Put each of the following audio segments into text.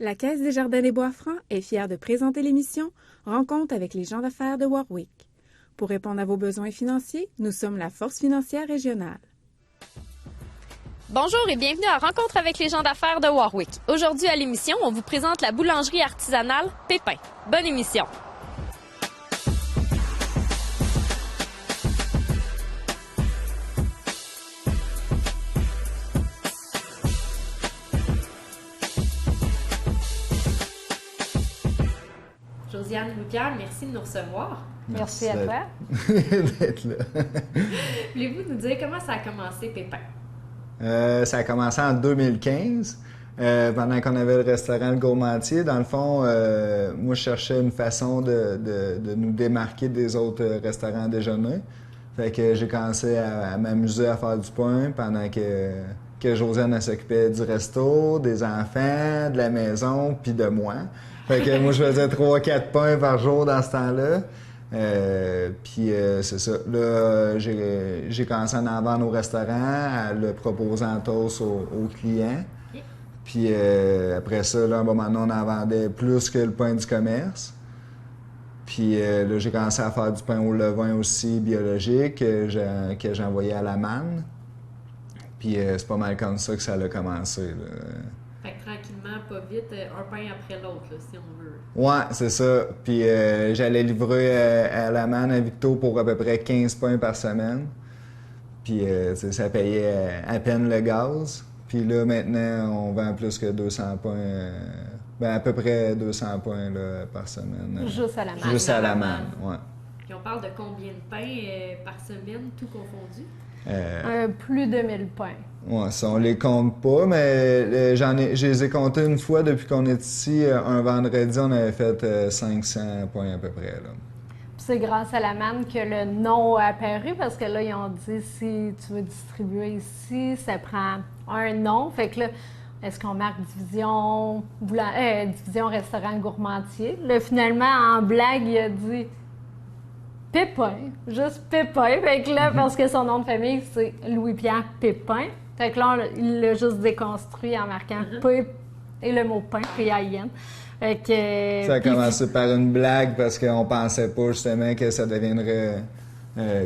La Caisse des Jardins des Bois-Francs est fière de présenter l'émission Rencontre avec les gens d'affaires de Warwick. Pour répondre à vos besoins financiers, nous sommes la force financière régionale. Bonjour et bienvenue à Rencontre avec les gens d'affaires de Warwick. Aujourd'hui à l'émission, on vous présente la boulangerie artisanale Pépin. Bonne émission! Josiane Louis-Pierre, merci de nous recevoir. Merci à toi. D'être là. Voulez-vous nous dire comment ça a commencé, Pépin? Ça a commencé en 2015, pendant qu'on avait le restaurant Le Gourmandier. Dans le fond, moi, je cherchais une façon de nous démarquer des autres restaurants à déjeuner. Fait que j'ai commencé à m'amuser à faire du pain pendant que Josiane elle s'occupait du resto, des enfants, de la maison, puis de moi. Fait que moi, je faisais 3-4 pains par jour dans ce temps-là. Puis c'est ça. Là, j'ai commencé à en vendre au restaurant, à le proposer en toast aux clients. Puis après ça, là, à un moment donné, on en vendait plus que le pain du commerce. Puis là, j'ai commencé à faire du pain au levain aussi biologique que j'envoyais à la manne. Puis c'est pas mal comme ça que ça a commencé, là. Fait que tranquillement, pas vite, un pain après l'autre, là, si on veut. Ouais, c'est ça. Puis j'allais livrer à la manne à Victo pour à peu près 15 pains par semaine. Puis ça payait à peine le gaz. Puis là, maintenant, on vend plus que 200 pains, à peu près 200 pains là, par semaine. Juste à la manne. Juste à la manne, ouais. Puis on parle de combien de pains par semaine, tout confondu? Plus de 1000 pains. Ouais, ça, on les compte pas, mais je les ai comptés une fois depuis qu'on est ici. Un vendredi, on avait fait 500 points à peu près, là. Puis c'est grâce à la manne que le nom a apparu, parce que là, ils ont dit, si tu veux distribuer ici, ça prend un nom. Fait que là, est-ce qu'on marque division restaurant gourmandier? Là, finalement, en blague, il a dit Pépin, juste Pépin. Fait que là, parce que son nom de famille, c'est Louis-Pierre Pépin. Fait que là, il l'a juste déconstruit en marquant P et le mot pain, P-I-N. Fait que... Ça a commencé par une blague parce qu'on pensait pas justement que ça deviendrait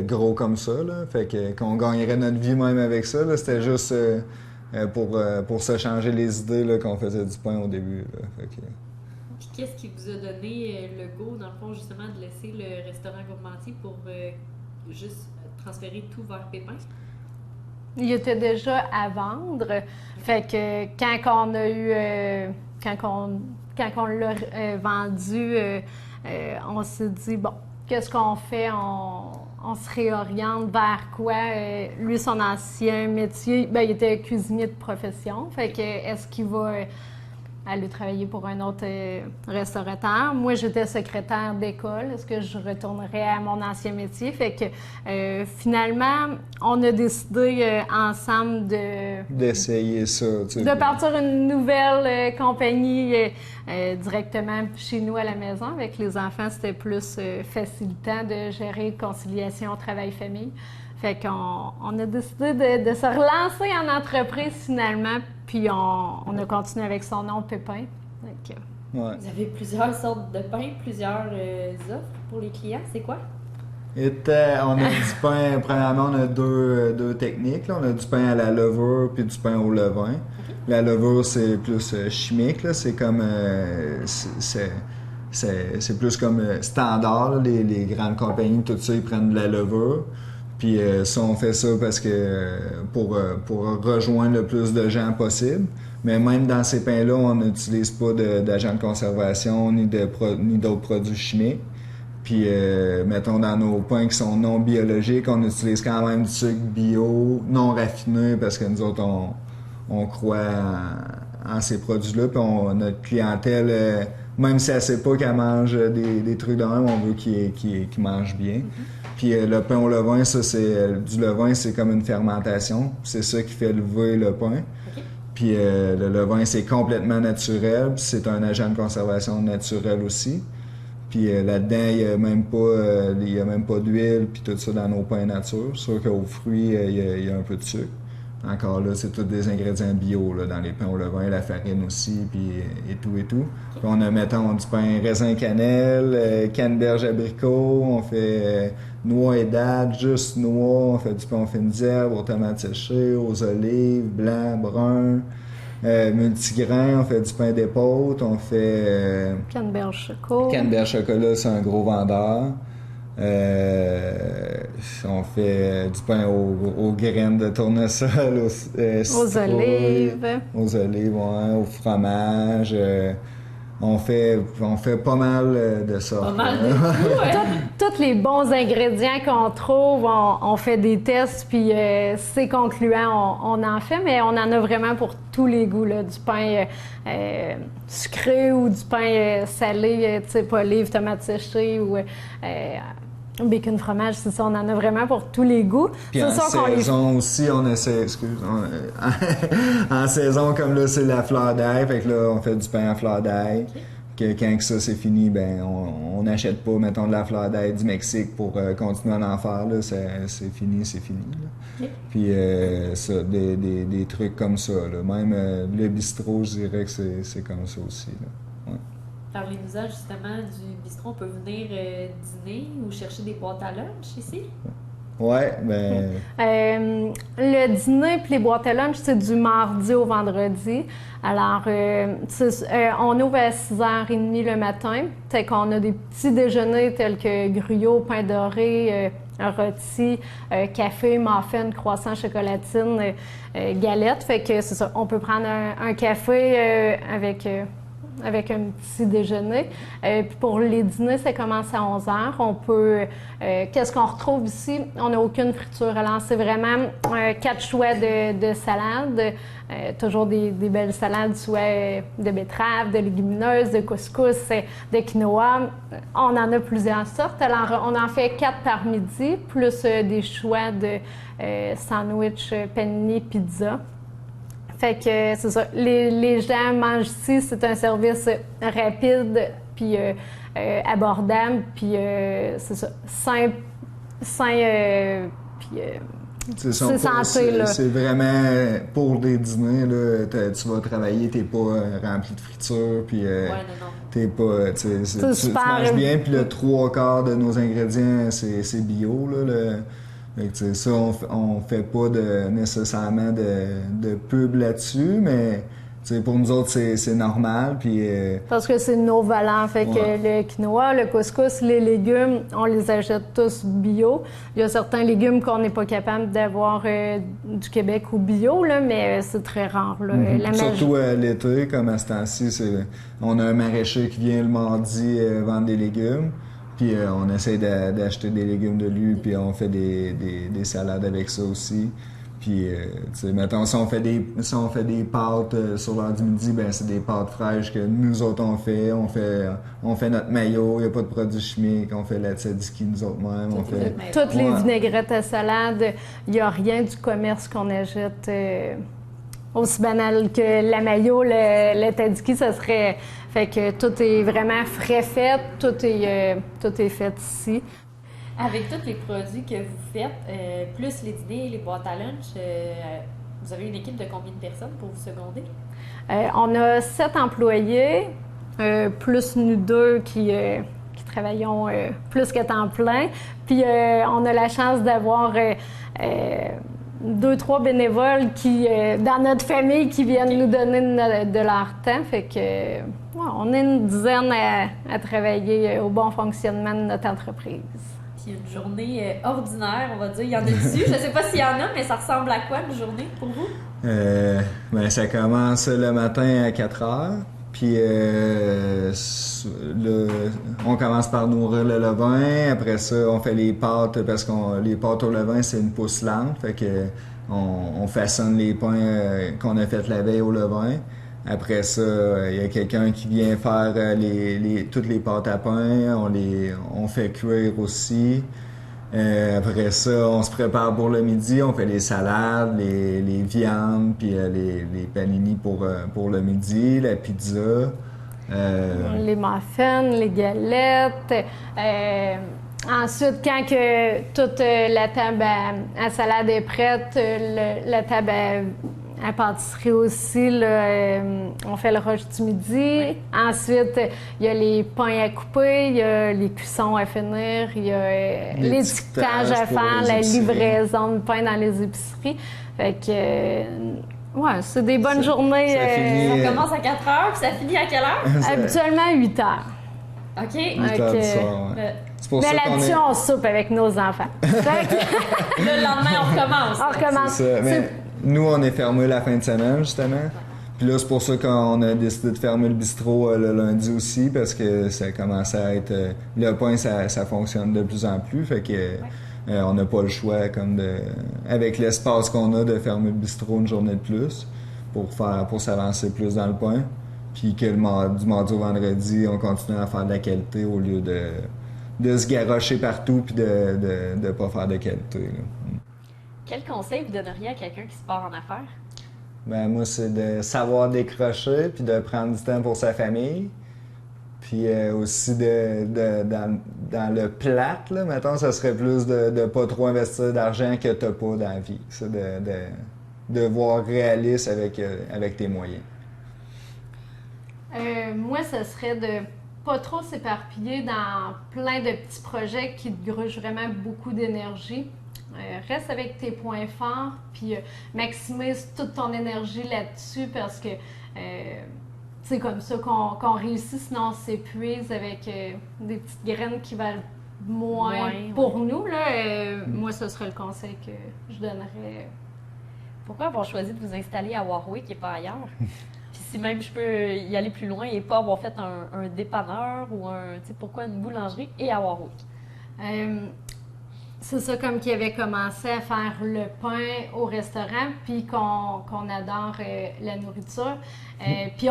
gros comme ça, là. Fait que qu'on gagnerait notre vie même avec ça, là. C'était juste pour se changer les idées, là, qu'on faisait du pain au début, là. Fait que... Puis qu'est-ce qui vous a donné le go, dans le fond, justement, de laisser le restaurant gourmandier pour juste transférer tout vers Pépin? Il était déjà à vendre. Fait que quand on a eu... quand on l'a vendu, on s'est dit, bon, qu'est-ce qu'on fait? On se réoriente vers quoi? Lui, son ancien métier, il était cuisinier de profession. Fait que est-ce qu'il va... aller travailler pour un autre restaurateur. Moi, j'étais secrétaire d'école. Est-ce que je retournerais à mon ancien métier? Fait que finalement, on a décidé ensemble d'essayer ça. Tu sais, de partir une nouvelle compagnie directement chez nous à la maison. Avec les enfants, c'était plus facilitant de gérer conciliation travail-famille. Fait qu'on a décidé de se relancer en entreprise finalement, puis on a continué avec son nom Pépin. Donc, ouais. Vous avez plusieurs sortes de pain, plusieurs offres pour les clients. C'est quoi? On a du pain, premièrement, on a deux techniques, là. On a du pain à la levure puis du pain au levain. Okay. La levure, c'est plus chimique, là. C'est comme... c'est plus comme standard, là. Les grandes compagnies, tout ça, ils prennent de la levure. Puis ça, on fait ça parce que pour rejoindre le plus de gens possible. Mais même dans ces pains-là, on n'utilise pas d'agents de conservation ni d'autres produits chimiques. Puis, mettons, dans nos pains qui sont non biologiques, on utilise quand même du sucre bio, non raffiné, parce que nous autres, on croit en ces produits-là. Puis notre clientèle, même si elle ne sait pas qu'elle mange des trucs de même, on veut qu'ils mangent bien. Puis le pain au levain, ça, du levain, c'est comme une fermentation. C'est ça qui fait lever le pain. Okay. Puis le levain, c'est complètement naturel. Puis c'est un agent de conservation naturel aussi. Puis là-dedans, il n'y a même pas d'huile puis tout ça dans nos pains nature. Sûr qu'aux fruits, il y a un peu de sucre. encore là, c'est tous des ingrédients bio là, dans les pains au levain, la farine aussi, puis et tout. Puis on a, mettons, du pain raisin cannelle, canneberge abricot, on fait noix et dattes, juste noix, on fait du pain aux fines herbes, aux tomates séchées, aux olives, blanc, brun, multigrain, on fait du pain d'épaule, on fait... Canneberge chocolat. Canneberge chocolat, c'est un gros vendeur. On fait du pain aux graines de tournesol, aux olives. Aux olives, ouais, au fromage. On fait pas mal de ça. Pas mal de tout, ouais. Tous les bons ingrédients qu'on trouve, on fait des tests, puis c'est concluant, on en fait, mais on en a vraiment pour tous les goûts, là, du pain sucré ou du pain salé, tu sais, pas olive, tomate séchée ou bacon fromage, c'est ça, on en a vraiment pour tous les goûts. Puis en saison aussi, on essaie, en saison, comme là, c'est la fleur d'ail, fait que là, on fait du pain à fleur d'ail. Que quand ça c'est fini, ben on n'achète pas, mettons, de la fleur d'ail du Mexique pour continuer à en faire, là, c'est fini, là. Okay. Puis ça, des trucs comme ça, là. Même le bistrot, je dirais que c'est comme ça aussi, là. Ouais. Parlez-nous justement du bistrot. On peut venir dîner ou chercher des boîtes à lunch ici? Ouais, ben... le dîner puis les boîtes à lunch, c'est du mardi au vendredi. Alors, on ouvre à 6h30 le matin. Fait qu'on a des petits déjeuners tels que gruyot, pain doré, rôti, café, muffin, croissant, chocolatine, galette. Fait que c'est ça, on peut prendre un café avec un petit déjeuner. Puis pour les dîners, ça commence à 11h. On peut... qu'est-ce qu'on retrouve ici? On n'a aucune friture. Alors, c'est vraiment 4 choix de salades. Toujours des belles salades, soit de betteraves, de légumineuses, de couscous, de quinoa. On en a plusieurs sortes. Alors, on en fait 4 par midi, plus des choix de sandwich, panini, pizza. Fait que c'est ça. Les gens mangent ici, c'est un service rapide, puis abordable, puis c'est ça, sain, puis c'est santé, là. C'est vraiment pour des dîners, là, tu vas travailler, t'es pas rempli de friture, puis t'es pas, tu manges bien, puis le 3/4 de nos ingrédients, c'est bio, là, fait que, ça, on fait pas nécessairement de pub là-dessus, mais pour nous autres, c'est normal. Puis, parce que c'est nos valeurs. Fait que le quinoa, le couscous, les légumes, on les achète tous bio. Il y a certains légumes qu'on n'est pas capable d'avoir du Québec ou bio, là, mais c'est très rare. Là. Surtout l'été, comme à ce temps-ci, on a un maraîcher qui vient le mardi vendre des légumes. Puis on essaie d'acheter des légumes de lui, puis on fait des salades avec ça aussi. Puis, tu sais, mettons, si on fait des pâtes sur l'heure du midi, ben c'est des pâtes fraîches que nous autres on fait. On fait notre mayo, il n'y a pas de produits chimiques, on fait la tzatziki nous autres mêmes. Toutes les vinaigrettes à salade, il n'y a rien du commerce qu'on achète aussi banal que la mayo, le tzatziki, ça serait... Fait que tout est vraiment frais fait, tout est fait ici. Avec tous les produits que vous faites, plus les dîners et les boîtes à lunch, vous avez une équipe de combien de personnes pour vous seconder? On a 7 employés, plus nous 2 qui travaillons plus que temps plein. Puis on a la chance d'avoir 2-3 bénévoles dans notre famille qui viennent nous donner de leur temps. Fait que on est une dizaine à travailler au bon fonctionnement de notre entreprise. Puis une journée ordinaire, on va dire, il y en a dessus. Je ne sais pas s'il y en a, mais ça ressemble à quoi une journée pour vous? Ben, ça commence le matin à 4h. Puis on commence par nourrir le levain. Après ça, on fait les pâtes parce que les pâtes au levain, c'est une pousse lente. Fait que on façonne les pains qu'on a fait la veille au levain. Après ça, il y a quelqu'un qui vient faire toutes les pâtes à pain. On fait cuire aussi. Après ça, on se prépare pour le midi. On fait les salades, les viandes, puis les panini pour le midi, la pizza. Les muffins, les galettes. Ensuite, quand que toute la table à salade est prête, la table à pâtisserie aussi, là, on fait le rush du midi. Oui. Ensuite, il y a les pains à couper, il y a les cuissons à finir, il y a l'étiquetage à pour faire, les la épiceries. livraison de pain dans les épiceries. Fait que, ouais, c'est des bonnes journées. ça finit- Ça commence à 4 heures, puis ça finit à quelle heure? Habituellement 8 heures. OK. 8 heures du soir, ouais. C'est pour Mais ça qu'on là-dessus, est... on soupe avec nos enfants. Fait que- Le lendemain, on recommence. on recommence. C'est ça. Mais nous, on est fermé la fin de semaine, justement. Puis là, c'est pour ça qu'on a décidé de fermer le bistrot le lundi aussi, parce que ça commence à être... le pain, ça fonctionne de plus en plus, fait que on n'a pas le choix, comme avec l'espace qu'on a, de fermer le bistrot une journée de plus pour s'avancer plus dans le pain. Puis que du mardi au vendredi, on continue à faire de la qualité au lieu de se garrocher partout puis de pas faire de qualité, là. Quel conseil vous donneriez à quelqu'un qui se part en affaires? Ben moi, c'est de savoir décrocher puis de prendre du temps pour sa famille. Puis aussi dans le plate, là, mettons, ça serait plus de pas trop investir d'argent que t'as pas dans la vie. C'est de voir réaliste avec tes moyens. Moi, ce serait de pas trop s'éparpiller dans plein de petits projets qui te grugent vraiment beaucoup d'énergie. Reste avec tes points forts, puis maximise toute ton énergie là-dessus parce que c'est comme ça qu'on réussit, sinon on s'épuise avec des petites graines qui valent moins pour nous. Là, moi, ce serait le conseil que je donnerais. Pourquoi avoir choisi de vous installer à Warwick et pas ailleurs? Puis si même je peux y aller plus loin et pas avoir fait un dépanneur ou pourquoi une boulangerie et à Warwick? C'est ça, comme qu'il avait commencé à faire le pain au restaurant, puis qu'on adore la nourriture. Puis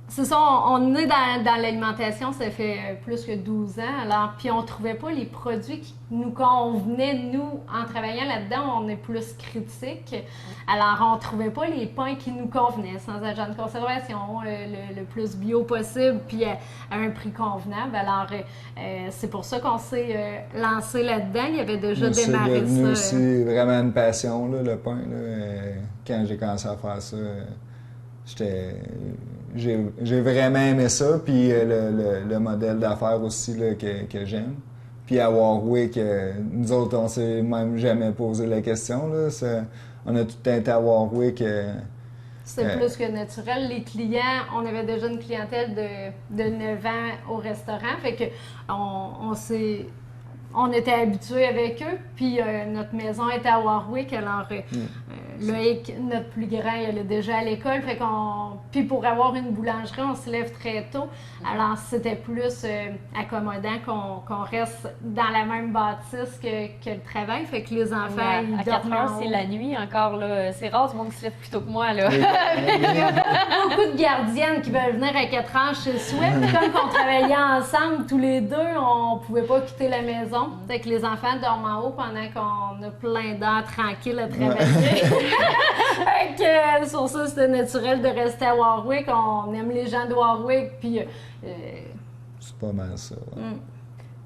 c'est ça, on est dans l'alimentation, ça fait plus que 12 ans. Alors, puis on trouvait pas les produits qui nous convenaient. Nous, en travaillant là-dedans, on est plus critique. Alors, on trouvait pas les pains qui nous convenaient, sans agent de conservation, le plus bio possible, puis à un prix convenable. Alors, c'est pour ça qu'on s'est lancé là-dedans. Il y avait déjà démarré ça. C'est devenu aussi vraiment une passion, là, le pain. Là. Quand j'ai commencé à faire ça, j'ai vraiment aimé ça, puis le modèle d'affaires aussi là, que j'aime. Puis à Warwick, nous autres, on s'est même jamais posé la question. Là. On a tout le temps été à Warwick. C'est plus que naturel. Les clients, on avait déjà une clientèle de 9 ans au restaurant, fait que on était habitués avec eux, puis notre maison était à Warwick, alors Loïc, notre plus grand, il allait déjà à l'école, fait puis pour avoir une boulangerie, on se lève très tôt, alors c'était plus accommodant qu'on reste dans la même bâtisse que le travail, fait que les enfants, ils à 4 dorment heures, en c'est haut. la nuit encore, là. C'est rare du monde qui se lève plus tôt que moi, là. Beaucoup de gardiennes qui veulent venir à 4 ans chez Sweat. Puis comme on travaillait ensemble tous les deux, on pouvait pas quitter la maison. Fait que les enfants dorment en haut pendant qu'on a plein d'heures tranquilles à travailler. Fait que sur ça, c'était naturel de rester à Warwick. On aime les gens de Warwick. Puis C'est pas mal ça. Ouais.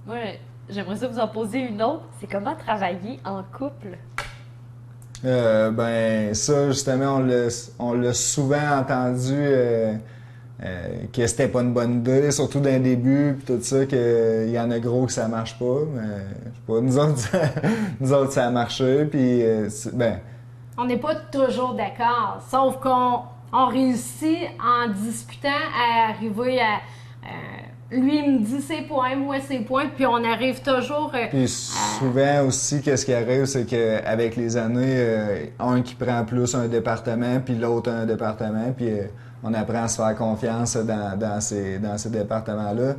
Moi, j'aimerais ça vous en poser une autre. C'est comment travailler en couple? Ben ça, justement, on l'a souvent entendu que c'était pas une bonne idée, surtout dans le début, puis tout ça, qu'il y en a gros que ça marche pas. Mais je sais pas, nous autres, ça a marché, puis ben... on n'est pas toujours d'accord. Sauf qu'on réussit en discutant à arriver à... lui, il me dit ses points, moi ses points, puis on arrive toujours... Puis souvent aussi, qu'est-ce qui arrive, c'est qu'avec les années, un qui prend plus un département, puis l'autre un département, puis on apprend à se faire confiance dans ces départements-là.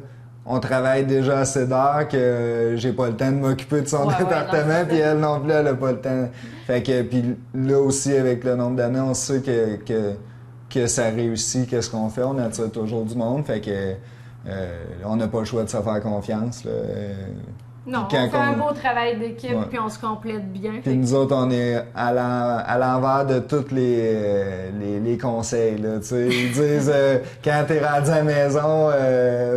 On travaille déjà assez d'heures que j'ai pas le temps de m'occuper de son département, puis elle non plus, elle a pas le temps. Fait que, puis là aussi, avec le nombre d'années, on sait que ça réussit, qu'est-ce qu'on fait, on attire toujours du monde, fait que on n'a pas le choix de se faire confiance. Là. Non, Puis on fait quand un on- beau travail d'équipe, Ouais. puis on se complète bien. Puis nous autres, on est à l'envers de tous les conseils. Là, tu sais. Ils disent quand t'es rendu à la maison,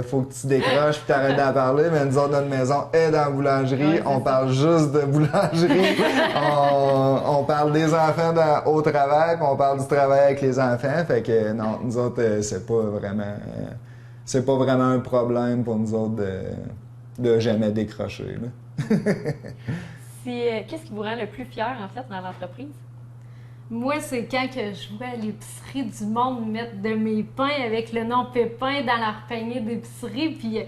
faut que tu décroches puis t'arrêtes d'en parler. Mais nous autres, notre maison est dans la boulangerie. Ouais, c'est on ça. parle juste de boulangerie. on parle des enfants au travail, puis on parle du travail avec les enfants. Fait que non, nous autres, c'est pas vraiment un problème pour nous autres de jamais décrocher. Là. Qu'est-ce qui vous rend le plus fier, en fait, dans l'entreprise? Moi, c'est quand que je vois à l'épicerie du monde mettre de mes pains avec le nom Pépin dans leur panier d'épicerie, puis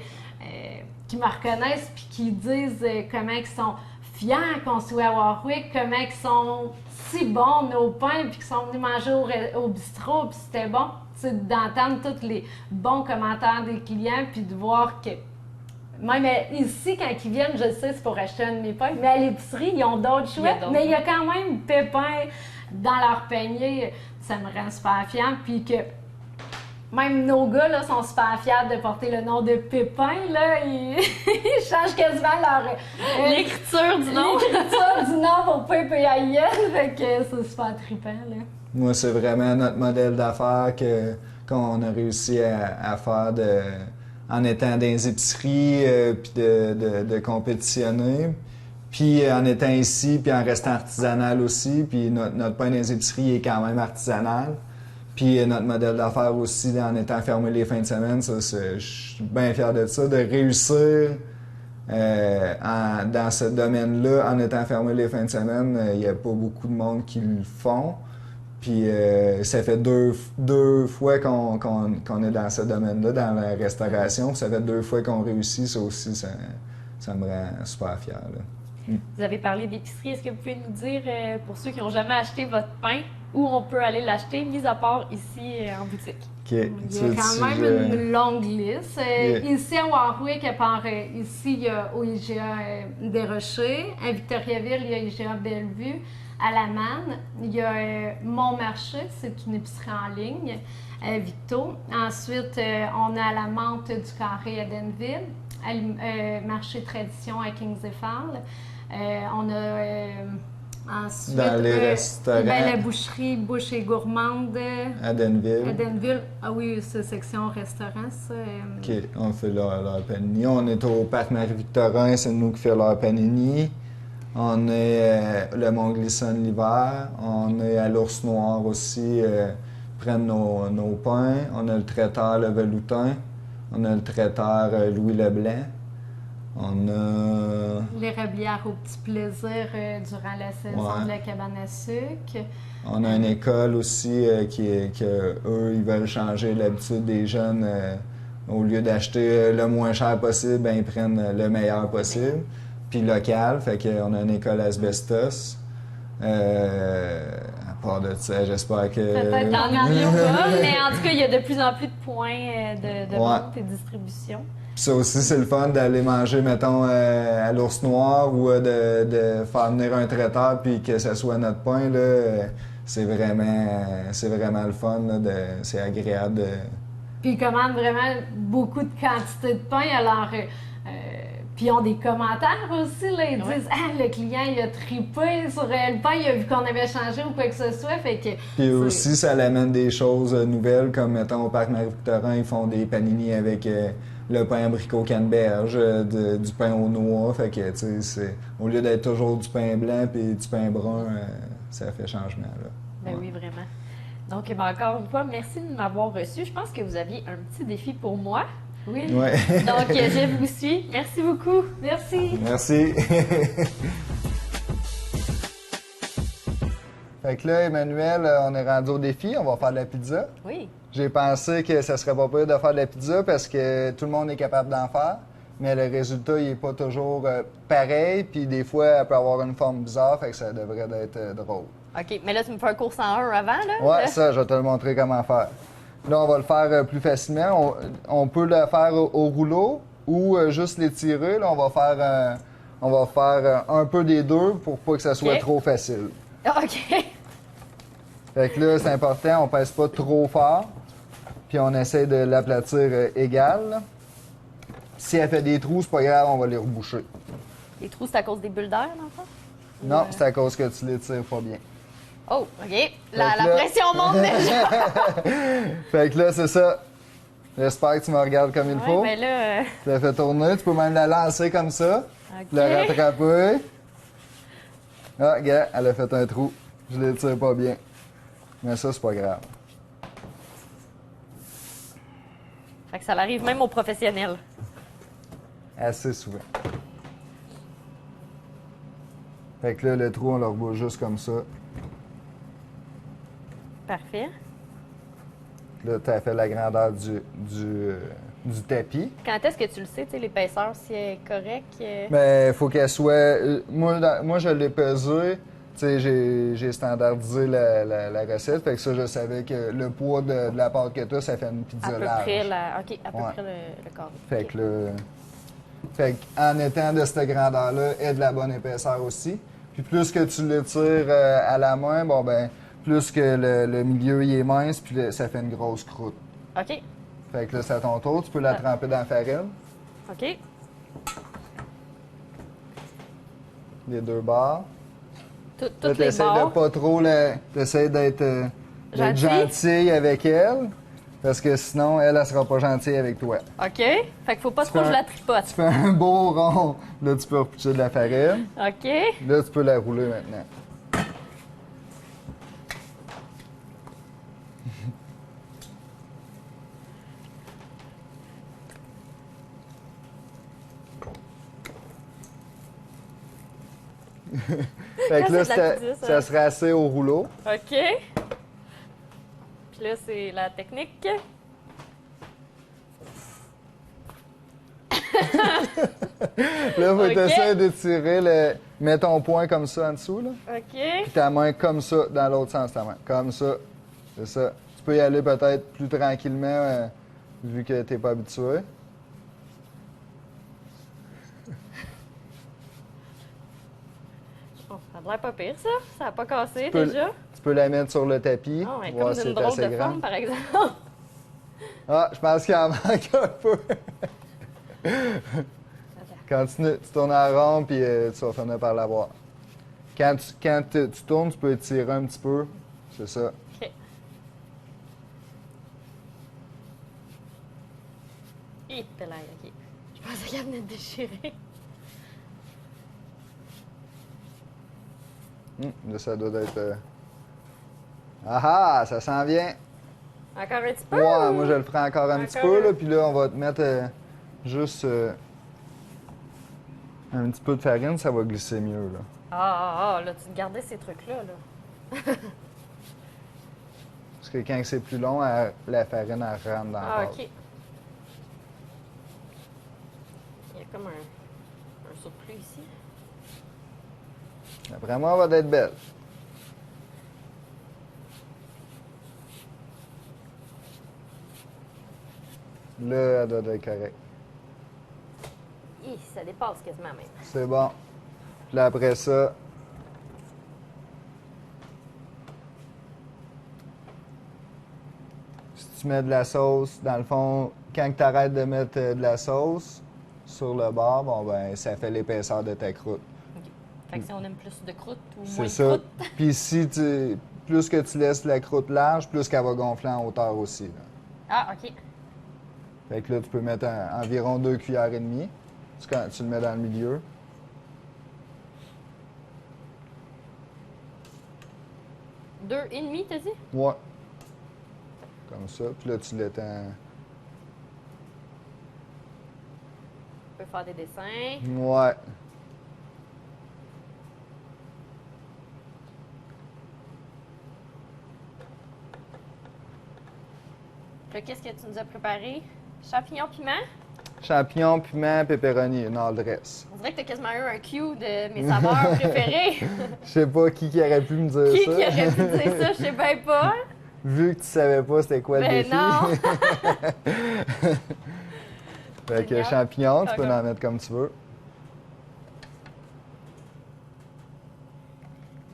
qui me reconnaissent, puis qui disent comment ils sont fiers qu'on soit à Warwick, comment ils sont si bons nos pains, puis qu'ils sont venus manger au bistrot, puis c'était bon. Tu sais, d'entendre tous les bons commentaires des clients, puis de voir que même ici, quand ils viennent, je sais, c'est pour acheter un de mes pains. Mais à l'épicerie, ils ont d'autres Il y a choix. d'autres. Mais il y a quand même Pépin dans leur panier. Ça me rend super fière. Puis que même nos gars là, sont super fiers de porter le nom de Pépin. Là. Ils changent quasiment leur L'écriture du nom. l'écriture du nom pour P-P-A-I-N. Fait que c'est super trippant. Là. Moi, c'est vraiment notre modèle d'affaires qu'on a réussi à faire en étant dans les épiceries, puis de compétitionner, puis en étant ici, puis en restant artisanal aussi, puis notre pain dans les épiceries est quand même artisanal. Puis notre modèle d'affaires aussi, en étant fermé les fins de semaine, ça, je suis bien fier de ça, de réussir dans ce domaine-là, en étant fermé les fins de semaine. Il n'y a pas beaucoup de monde qui le font. Puis ça fait deux fois qu'on est dans ce domaine-là, dans la restauration. Ça fait 2 fois qu'on réussit. Ça aussi, ça me rend super fier. Là. Vous avez parlé d'épicerie. Est-ce que vous pouvez nous dire, pour ceux qui n'ont jamais acheté votre pain, où on peut aller l'acheter, mis à part ici en boutique? OK. Il y a quand même une longue liste. Yeah. Ici à Warwick, à part ici, il y a au IGA des Rochers. À Victoriaville, il y a IGA Bellevue. À La Manne, il y a Montmarché, c'est une épicerie en ligne, Victo. Ensuite, on a la Menthe du Carré à Denville, Marché Tradition à Kings Fall. On a ensuite Dans les restaurants. la boucherie Bouche et Gourmande À Denville. à Denville. Ah oui, c'est section restaurant, ça. OK. On fait leur panini. On est au Parc Marie-Victorin, c'est nous qui fait leur panini. On est le Mont-Glisson l'hiver. On est à l'Ours Noir aussi, prennent nos pains. On a le traiteur Le Veloutin. On a le traiteur Louis Leblanc. On a... L'érablière au petit plaisir durant la saison Ouais. de la cabane à sucre. On a une école aussi eux, ils veulent changer l'habitude des jeunes. Au lieu d'acheter le moins cher possible, ben, ils prennent le meilleur possible. Puis local, fait qu'on a une école asbestos. À part de ça, j'espère que... Peut-être Dans dans le le milieu pas, mais en tout cas, il y a de plus en plus de points de Ouais. vente et de distribution. Puis ça aussi, c'est le fun d'aller manger, mettons, à l'Ours Noir ou de faire venir un traiteur puis que ce soit notre pain, là. C'est vraiment le fun, là, c'est agréable de... Puis ils commandent vraiment beaucoup de quantité de pain. Alors, puis ils ont des commentaires aussi. Là, ils Ouais. disent ah, le client il a trippé sur le pain, il a vu qu'on avait changé ou quoi que ce soit. Fait que, Puis aussi, ça amène des choses nouvelles, comme, mettons, au Parc Marie-Victorin, ils font des panini avec le pain abricot canneberge, du pain aux noix. Fait que, tu sais, au lieu d'être toujours du pain blanc puis du pain brun, ça fait changement, là. Ben Ouais. oui, vraiment. Donc, ben, encore une fois, merci de m'avoir reçu. Je pense que vous aviez un petit défi pour moi. oui. Ouais. Donc, je vous suis. Merci beaucoup. Merci. Merci. Fait que là, Emmanuel, on est rendu au défi, on va faire de la pizza. Oui. J'ai pensé que ça serait pas pire de faire de la pizza parce que tout le monde est capable d'en faire, mais le résultat, il est pas toujours pareil, puis des fois, elle peut avoir une forme bizarre, fait que ça devrait être drôle. OK, mais là, tu me fais un cours 101 avant, là? Ouais, ça, je vais te le montrer comment faire. Là, on va le faire plus facilement. On peut le faire au rouleau ou juste l'étirer. Là, on va faire un peu des deux pour pas que ça soit OK. trop facile. OK. Fait que là, c'est important, on pèse pas trop fort. Puis on essaie de l'aplatir égal. là. Si elle fait des trous, c'est pas grave, on va les reboucher. Les trous, c'est à cause des bulles d'air, dans le fond? Non, c'est à cause que tu les tires pas bien. Oh, OK. La Fait que là- pression monte déjà. Fait que là, c'est ça. J'espère que tu me regardes comme il Ouais, faut. ben là... Tu la fais tourner, tu peux même la lancer comme ça, OK. la rattraper. Ah, regarde, elle a fait un trou. Je les tire pas bien. Mais ça, c'est pas grave. Fait que ça arrive même aux professionnels. Assez souvent. Fait que là, le trou, on le rebouche juste comme ça. Parfait. Là, tu as fait la grandeur du tapis. Quand est-ce que tu le sais, tu sais, l'épaisseur, si elle est correcte? Mais il faut qu'elle soit. Moi, je l'ai pesé. Tu sais, j'ai standardisé la recette. Fait que ça, je savais que le poids de la pâte que tu as, ça fait une À pizza peu large. près, OK, à peu Ouais. près le carré. Fait OK. que là. Fait qu'en étant de cette grandeur-là et de la bonne épaisseur aussi. Puis plus que tu le tires à la main, bon ben, plus que le milieu il est mince, puis ça fait une grosse croûte. OK. Fait que là, c'est à ton tour. Tu peux la tremper dans la farine, OK. les deux bords. Là, Toutes les t'essaies de bords. pas trop t'essaies d'être Gentille? gentille avec elle, parce que sinon, elle sera pas gentille avec toi. OK. Fait qu'il faut pas trop que je la tripote. Tu fais un beau rond. Là, tu peux repoucher de la farine. OK. Là, tu peux la rouler maintenant. Fait que là, c'est de la pizza, ça. ça serait assez au rouleau. OK. Puis là, c'est la technique. Là, faut Ok. que tu essaies d'étirer mets ton poing comme ça en dessous, là. OK. Puis ta main comme ça, dans l'autre sens, ta main. Comme ça. C'est ça. Tu peux y aller peut-être plus tranquillement, vu que t'es pas habitué. Oh, ça a l'air pas pire, ça. Ça n'a pas cassé, peux- déjà. Tu peux la mettre sur le tapis. Ah, ouais, voir comme si d'une c'est drôle assez de grand. forme, par exemple. Ah, je pense qu'il en manque un peu. Continue, tu tournes en rond, puis tu vas finir par l'avoir. Quand tu tournes, tu peux étirer un petit peu. C'est ça. OK. Hi, pelaille, OK. Je pensais qu'elle venait de déchirer. Là, ça doit être... Ah ah, ça s'en vient. Encore un petit peu? Ouais, moi je le ferai encore un petit Encore peu, un? là, puis là, on va te mettre juste un petit peu de farine, ça va glisser mieux, là. Là, tu te gardais ces trucs-là, là. Parce que quand c'est plus long, la farine, elle rentre dans la Ah, pâte. OK. Il y a comme un surplus ici. Après moi, elle va être belle. Là, elle doit être correcte. Hi, ça dépasse quasiment même. C'est bon. Puis là, après ça, si tu mets de la sauce, dans le fond, quand tu arrêtes de mettre de la sauce sur le bord, bon, ben, ça fait l'épaisseur de ta croûte. OK. Fait que si on aime plus de croûte ou moins C'est de ça. croûte, Puis si plus que tu laisses la croûte large, plus qu'elle va gonfler en hauteur aussi, là. ah, OK. Fait que là, tu peux mettre environ 2 cuillères et demie. Tu le mets dans le milieu. Deux et demi, t'as dit? Ouais. Comme ça. Puis là, tu l'étends. On peut faire des dessins. Ouais. Là, qu'est-ce que tu nous as préparé? Champignons piment? Champignons, piment, pepperoni, une all dress. On dirait que t'as quasiment eu un cue de mes saveurs préférées. Je sais pas qui aurait pu me dire Qui ça. aurait pu dire ça? Je sais bien pas. Vu que tu savais pas c'était quoi le Ben défi. non. Fait que Génial. champignons, tu peux Ok. en mettre comme tu veux.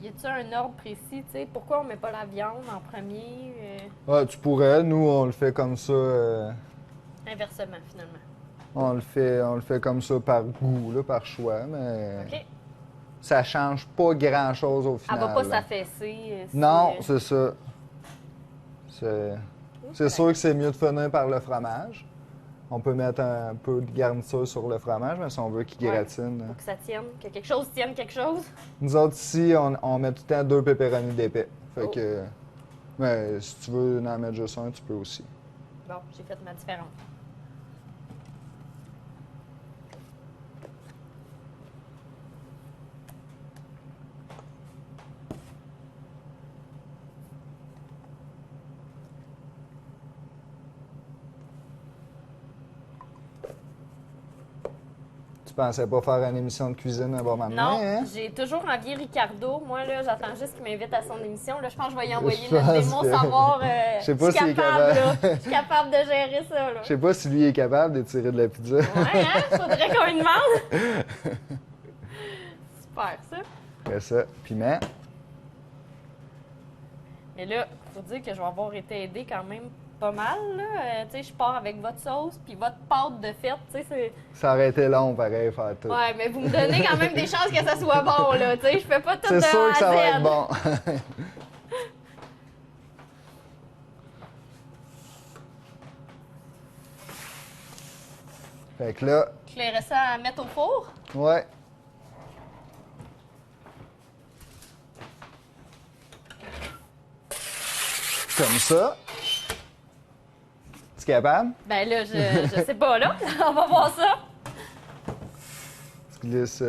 Y a-tu un ordre précis, tu sais? Pourquoi on met pas la viande en premier? Ah, tu pourrais. Nous, on le fait comme ça. Inversement, finalement. On le fait comme ça par goût, là, par choix, mais OK. ça change pas grand-chose au Elle final. va pas là. s'affaisser. Non, c'est ça. C'est sûr que c'est mieux de finir par le fromage. On peut mettre un peu de garniture sur le fromage, mais si on veut qu'il Ouais. gratine. Faut que ça tienne, que quelque chose tienne quelque chose. Nous autres ici, on met tout le temps 2 pepperonis d'épais. Fait Oh. que, mais si tu veux en mettre juste un, tu peux aussi. Bon, j'ai fait ma différence. Tu pensais pas faire une émission de cuisine à bon moment, Non, hein? j'ai toujours envié Ricardo. Moi, là, j'attends juste qu'il m'invite à son émission. Là, je pense que je vais y envoyer Je notre pense démon que- savoir. Je sais pas je suis s'il est capable, capable. là. Je suis capable de gérer ça, là. Je sais pas si lui est capable de tirer de la pizza. Ouais, hein? Faudrait qu'on lui demande. Super, ça. Après ça, piment. Mais là, faut dire que je vais avoir été aidée quand même pas mal, là. Tu sais, je pars avec votre sauce puis votre pâte de fête, tu sais, c'est... Ça aurait été long, pareil, faire tout. Ouais, mais vous me donnez quand même des chances que ça soit bon, là. Tu sais, je fais pas tout de C'est A sûr à que ça va Z. être bon. Fait que là, Je clairais ça à mettre au four. ouais. Comme ça. Tu es capable? Ben là, je sais pas, là. On va voir ça. Tu glisses.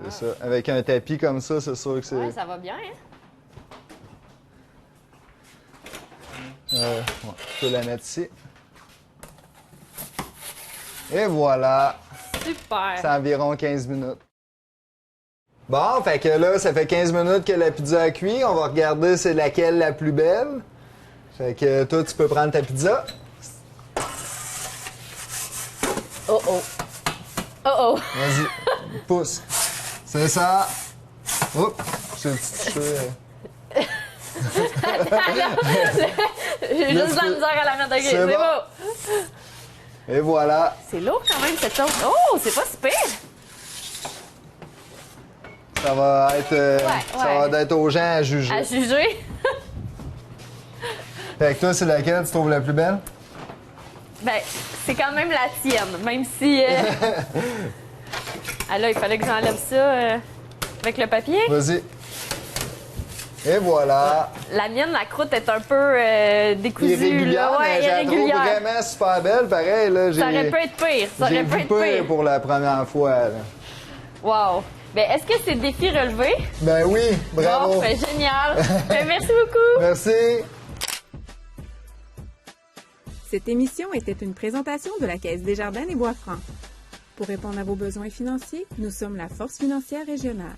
C'est ça. Avec un tapis comme ça, c'est sûr que c'est. Ouais, ça va bien, hein? Ouais, je peux la mettre ici. Et voilà. Super. C'est environ 15 minutes. Bon, fait que là, ça fait 15 minutes que la pizza a cuit. On va regarder c'est laquelle la plus belle. Fait que toi, tu peux prendre ta pizza. Oh oh. Oh oh. Vas-y, pousse. C'est ça. Oups, j'ai touché. J'ai juste de la misère à la mettre. Ok, C'est c'est bon. bon. Et voilà. C'est lourd quand même, cette sauce. Oh, c'est pas si pire. Ça va être, ça ouais. va être aux gens à juger. À juger. Fait que toi, c'est laquelle tu trouves la plus belle? Ben, c'est quand même la tienne, même si... Ah là, il fallait que j'enlève ça avec le papier. Vas-y. Et voilà. La mienne, la croûte est un peu décousue. Irrégulière, là. Ouais, mais je la trouve irrégulière. vraiment super belle. Pareil, là, Ça aurait pu être pire. Ça j'ai aurait pu vu être pire pire. pour la première fois. Là. Wow. Ben, est-ce que c'est défi relevé? Ben oui, bravo. Bon, ben, génial. Ben, merci beaucoup. Merci. Cette émission était une présentation de la Caisse Desjardins des Bois-Francs. Pour répondre à vos besoins financiers, nous sommes la Force financière régionale.